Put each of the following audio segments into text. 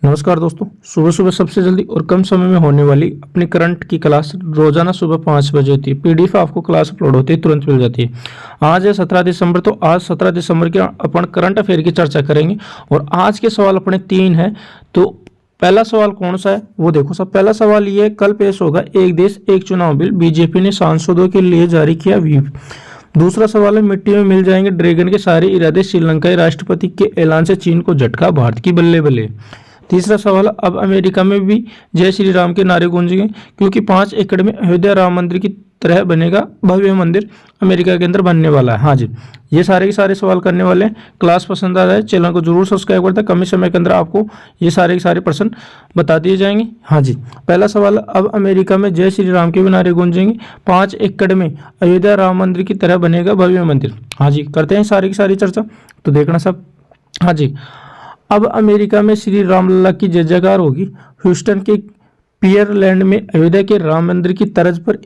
नमस्कार दोस्तों, सुबह सुबह सबसे जल्दी और कम समय में होने वाली अपनी करंट की क्लास रोजाना सुबह 5 बजे होती है। पीडीएफ आपको क्लास अपलोड होती है, तुरंत मिल जाती है। आज है 17 दिसंबर, तो आज 17 दिसंबर के अपन करंट अफेयर की चर्चा करेंगे और आज के सवाल अपने 3 हैं। तो पहला सवाल कौन सा है वो देखो सब। पहला सवाल ये है, कल पेश होगा एक देश एक चुनाव बिल, बीजेपी ने सांसदों के लिए जारी किया व्हीप। दूसरा सवाल है, मिट्टी में मिल जाएंगे ड्रैगन के सारे इरादे, श्रीलंकाई राष्ट्रपति के ऐलान से चीन को झटका, भारत की बल्ले बल्ले। तीसरा सवाल, अब अमेरिका में भी जय श्री राम के नारे गूंजेंगे क्योंकि 5 एकड़ में अयोध्या राम मंदिर की तरह बनेगा भव्य मंदिर, अमेरिका के अंदर बनने वाला है। हाँ जी, ये सारे के सारे सवाल करने वाले हैं। क्लास पसंद आ जाए चैनल को जरूर सब्सक्राइब करता है, कम ही समय के अंदर आपको ये सारे के सारे प्रश्न बता दिए जाएंगे। हाँ जी, पहला सवाल, अब अमेरिका में जय श्री राम के भी नारे गूंजेंगे, 5 एकड़ में अयोध्या राम मंदिर की तरह बनेगा भव्य मंदिर। हाँ जी, करते हैं सारी की सारी चर्चा, तो देखना सब। हाँ जी, अब अमेरिका में श्री रामलला की जय जयकार होगी। ह्यूस्टन के पियरलैंड में अयोध्या के राम मंदिर की तर्ज पर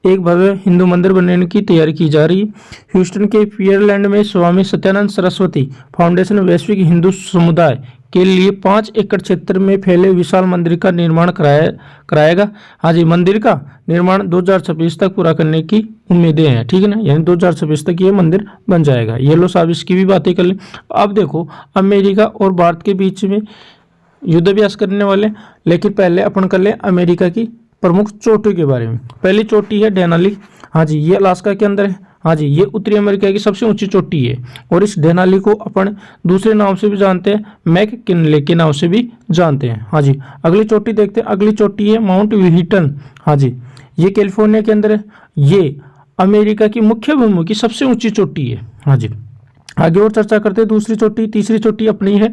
एक भव्य हिंदू मंदिर बनने की तैयारी की जा रही है। ह्यूस्टन के पियरलैंड में स्वामी सत्यानंद सरस्वती फाउंडेशन वैश्विक हिंदू समुदाय के लिए 5 एकड़ क्षेत्र में फैले विशाल मंदिर का निर्माण कराएगा। हाँ जी, मंदिर का निर्माण 2026 तक पूरा करने की उम्मीदें हैं। ठीक है ना, यानी 2026 तक ये मंदिर बन जाएगा। ये लो साहब, इसकी भी बातें कर लें। अब देखो, अमेरिका और भारत के बीच में युद्धाभ्यास करने वाले, लेकिन पहले अपन कर लें अमेरिका की प्रमुख चोटियों के बारे में। पहली चोटी है डेनाली। हाँ जी, ये अलास्का के अंदर है। हाँ जी, ये उत्तरी अमेरिका की सबसे ऊंची चोटी है और इस डेनाली को अपन दूसरे नाम से भी जानते हैं, मैककिनले के नाम से भी जानते हैं। हाँ जी, अगली चोटी देखते हैं। अगली चोटी है माउंट व्हीटन। हाँ जी, ये कैलिफोर्निया के अंदर है। ये अमेरिका की मुख्य भूमि की सबसे ऊंची चोटी है। हाँ जी, आगे और चर्चा करते हैं। दूसरी चोटी, तीसरी चोटी अपनी है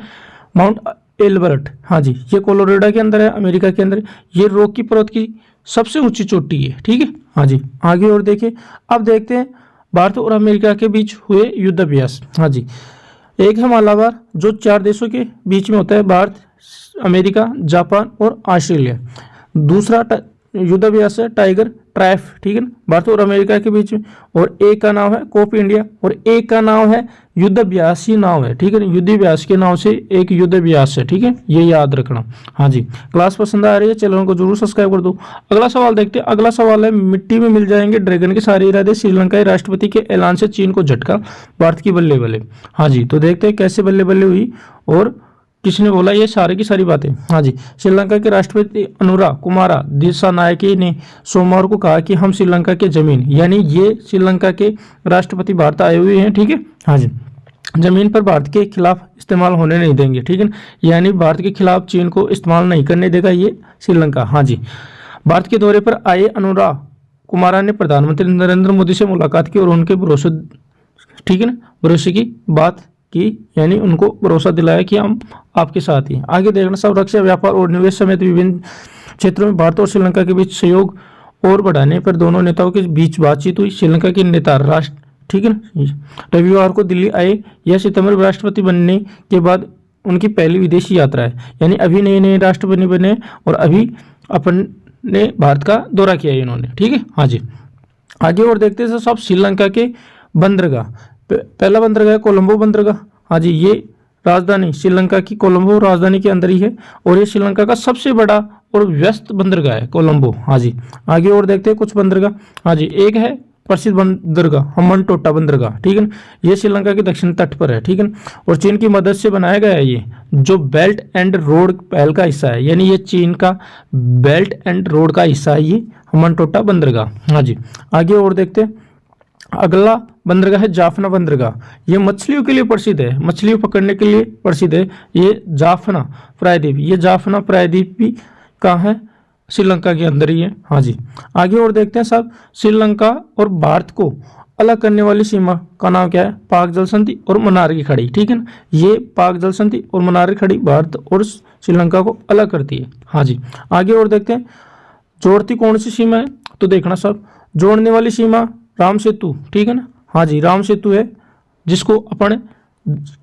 माउंट एल्बर्ट। हाँ जी, ये कोलोराडो के अंदर है, अमेरिका के अंदर। ये रॉकी पर्वत की सबसे ऊंची चोटी है। ठीक है। हाँ जी, आगे और देखें। अब देखते हैं भारत और अमेरिका के बीच हुए युद्धाभ्यास। हाँ जी, एक है मालाबार जो 4 देशों के बीच में होता है, भारत, अमेरिका, जापान और ऑस्ट्रेलिया। दूसरा युद्धाभ्यास है टाइगर ट्राइफ। ठीक है ना, भारत और अमेरिका के बीच में। और एक का नाम है कोप इंडिया और एक का नाम है युद्धाभ्यास ही नाम है। ठीक है ना, युद्धाभ्यास के नाम से एक युद्धाभ्यास है। ठीक है, ये याद रखना। हाँ जी, क्लास पसंद आ रही है चैनल को जरूर सब्सक्राइब कर दो। अगला सवाल देखते हैं। अगला सवाल है, मिट्टी में मिल जाएंगे ड्रैगन के सारे इरादे, श्रीलंकाई राष्ट्रपति के ऐलान से चीन को झटका, भारत की बल्ले बल्ले। हाँ जी, तो देखते हैं कैसे बल्ले बल्ले हुई और किसने बोला ये सारी की सारी बातें। हाँ जी, श्रीलंका के राष्ट्रपति अनुरा कुमारा दिसानायके ने सोमवार को कहा कि हम श्रीलंका के जमीन, यानी ये श्रीलंका के राष्ट्रपति भारत आए हुए हैं। ठीक है। हाँ जी, जमीन पर भारत के खिलाफ इस्तेमाल होने नहीं देंगे। ठीक है, यानी भारत के खिलाफ चीन को इस्तेमाल नहीं करने देगा ये श्रीलंका। हाँ जी, भारत के दौरे पर आए अनुरा कुमारा ने प्रधानमंत्री नरेंद्र मोदी से मुलाकात की और उनके भरोसे, ठीक है ना, भरोसे की बात की, यानी उनको भरोसा दिलाया कि हम आपके साथ ही। आगे देखना सब। रक्षा, व्यापार और निवेश समेत विभिन्न क्षेत्रों में भारत और श्रीलंका के बीच सहयोग और बढ़ाने पर दोनों नेताओं के बीच बातचीत हुई। श्रीलंका के नेता राष्ट्र, ठीक है ना, रविवार को दिल्ली आए। यह सितंबर में राष्ट्रपति बनने के बाद उनकी पहली विदेशी यात्रा है, यानी अभी नए नए राष्ट्रपति बने और अभी अपन ने भारत का दौरा किया है इन्होंने। ठीक है। हाँ जी, आगे और देखते हैं सब। श्रीलंका के बंदरगाह, पहला बंदरगाह है कोलंबो बंदरगाह। हाँ जी, ये राजधानी श्रीलंका की कोलंबो राजधानी के अंदर ही है और ये श्रीलंका का सबसे बड़ा और व्यस्त बंदरगाह है कोलंबो। हाँ जी, आगे और देखते हैं कुछ बंदरगाह। हाँ जी, एक है प्रसिद्ध बंदरगाह हम्बनटोटा बंदरगाह। ठीक है ना, ये श्रीलंका के दक्षिण तट पर है। ठीक है ना, और चीन की मदद से बनाया गया है ये, जो बेल्ट एंड रोड पहल का हिस्सा है, यानी ये चीन का बेल्ट एंड रोड का हिस्सा है ये हम्बनटोटा बंदरगाह। हाँ जी, आगे और देखते हैं। अगला बंदरगाह है जाफना बंदरगाह। ये मछलियों के लिए प्रसिद्ध है, मछलियों पकड़ने के लिए प्रसिद्ध है ये जाफना प्रायद्वीप। ये जाफना प्रायद्वीप भी कहाँ है, श्रीलंका के अंदर ही है। हाँ जी, आगे और देखते हैं साहब। श्रीलंका और भारत को अलग करने वाली सीमा का नाम क्या है, पाक जल संधि और मन्नार की खाड़ी। ठीक है ना, ये पाक जल संधि और मन्नार की खाड़ी भारत और श्रीलंका को अलग करती है। हाँ जी, आगे और देखते हैं। जोड़ती कौन सी सीमा है, तो देखना सब। जोड़ने वाली सीमा राम सेतु। ठीक है ना, हाँ जी, राम सेतु है, जिसको अपन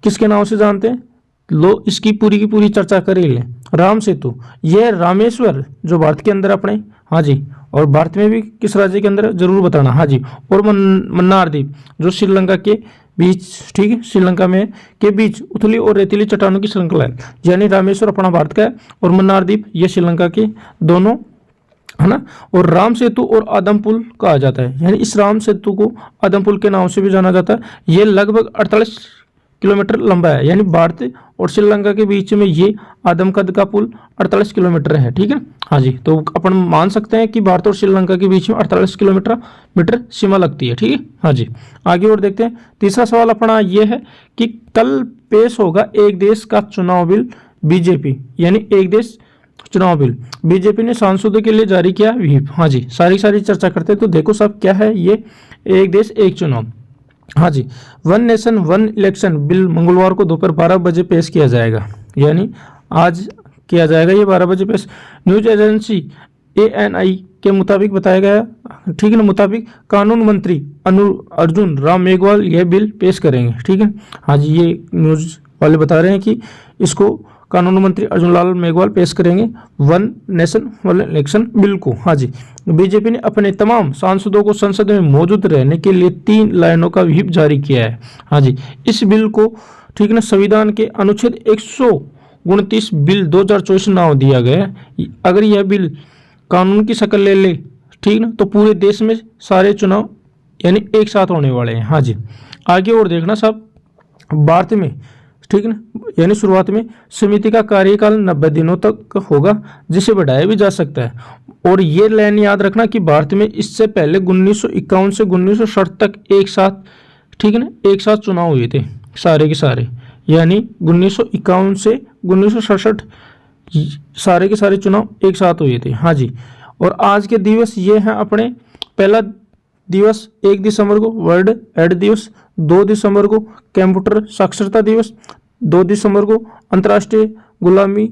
किसके नाम से जानते हैं, लो इसकी पूरी की पूरी चर्चा कर ही लें। राम सेतु, यह रामेश्वर जो भारत के अंदर अपने, हाँ जी, और भारत में भी किस राज्य के अंदर जरूर बताना। हाँ जी, और मन्नार द्वीप जो श्रीलंका के बीच, ठीक है, श्रीलंका में के बीच उथली और रेतीली चट्टानों की श्रृंखला है। यानी रामेश्वर अपना भारत का है और मन्नार द्वीप ये श्रीलंका के दोनों, है ना। और राम सेतु और आदम पुल कहा जाता है, यानी इस राम सेतु को आदम पुल के नाम से भी जाना जाता है। ये लगभग 48 किलोमीटर लंबा है, यानी भारत और श्रीलंका के बीच में ये आदमकद का पुल 48 किलोमीटर है, ठीक है। हाँ जी, तो अपन मान सकते हैं कि भारत और श्रीलंका के बीच में 48 किलोमीटर सीमा लगती है, ठीक है। हाँ जी, आगे और देखते हैं। तीसरा सवाल अपना ये है कि कल पेश होगा एक देश का चुनाव बिल बीजेपी, यानी एक देश चुनाव बिल बीजेपी ने सांसदों के लिए जारी किया व्हीप। हाँ जी, सारी चर्चा करते हैं। तो देखो सब क्या है ये एक देश एक चुनाव। हाँ जी, one nation one election bill मंगलवार को दोपहर 12 बजे पेश किया जाएगा, यानी आज किया जाएगा ये 12 बजे पेश। न्यूज एजेंसी ANI के मुताबिक बताया गया, ठीक है ना, मुताबिक कानून मंत्री अर्जुन राम मेघवाल यह बिल पेश करेंगे, ठीक है। हाँ जी, ये न्यूज वाले बता रहे हैं कि इसको कानून मंत्री अर्जुन लाल मेघवाल पेश करेंगे one nation one election bill को। हाँ जी, बीजेपी ने अपने तमाम सांसदों को संसद में मौजूद रहने के लिए 3 लाइनों का व्हिप जारी किया है। हाँ जी, इस बिल को, ठीक ना, संविधान के अनुच्छेद 129 बिल 2024 नाम दिया गया है। अगर यह बिल कानून की शक्ल ले ले, ठीक ना, तो पूरे देश में सारे चुनाव यानी एक साथ होने वाले हैं। हाँ जी, आगे और देखना सब। भारत में, ठीक है ना, यानी शुरुआत में समिति का कार्यकाल 90 दिनों तक होगा, जिसे बढ़ाया भी जा सकता है। और ये लाइन याद रखना कि भारत में इससे पहले 1951 से 1960 तक एक साथ, ठीक है ना, एक साथ चुनाव हुए थे सारे के सारे, यानी 1951 से 1967 सारे के सारे चुनाव एक साथ हुए थे। हाँ जी, और आज के दिवस ये हैं अपने। पहला दिवस 1 दिसंबर को वर्ल्ड एड दिवस, 2 दिसंबर को कंप्यूटर साक्षरता दिवस, 2 दिसंबर को अंतर्राष्ट्रीय गुलामी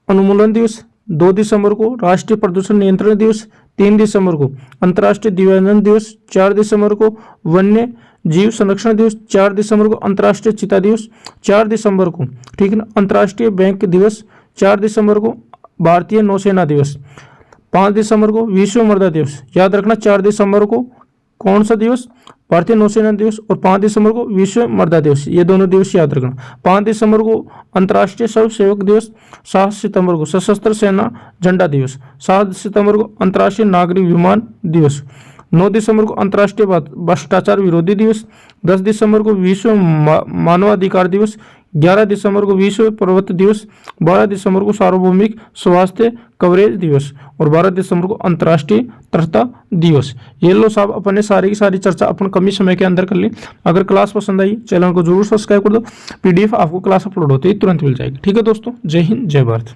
उन्मूलन दिवस, 2 दिसंबर को राष्ट्रीय प्रदूषण नियंत्रण दिवस, 3 दिसंबर को अंतर्राष्ट्रीय दिव्यांगजन दिवस, 4 दिसंबर को वन्य जीव संरक्षण दिवस, 4 दिसंबर को अंतर्राष्ट्रीय चिता दिवस, 4 दिसंबर को, ठीक है ना, अंतर्राष्ट्रीय बैंक दिवस, 4 दिसंबर को भारतीय नौसेना दिवस, 5 दिसंबर को विश्व मृदा दिवस। याद रखना 4 दिसंबर को कौन सा दिवस, भारतीय नौसेना दिवस, और 5 दिसंबर को विश्व मृदा दिवस, ये दोनों दिवस याद रखना। 5 दिसंबर को अंतर्राष्ट्रीय शव सेवक दिवस, 7 सितंबर को सशस्त्र सेना झंडा दिवस, 7 सितंबर को अंतर्राष्ट्रीय नागरिक विमान दिवस, 9 दिसंबर को अंतर्राष्ट्रीय भ्रष्टाचार विरोधी दिवस, 10 दिसंबर को विश्व मानवाधिकार दिवस, 11 दिसंबर को विश्व पर्वत दिवस, 12 दिसंबर को सार्वभौमिक स्वास्थ्य कवरेज दिवस, और 12 दिसंबर को अंतर्राष्ट्रीय तटस्था दिवस। ये लो साहब अपने सारी की सारी चर्चा अपन कम ही समय के अंदर कर ली। अगर क्लास पसंद आई चैनल को जरूर सब्सक्राइब कर दो। PDF आपको क्लास अपलोड होते ही तुरंत मिल जाएगी। ठीक है दोस्तों, जय हिंद जय भारत।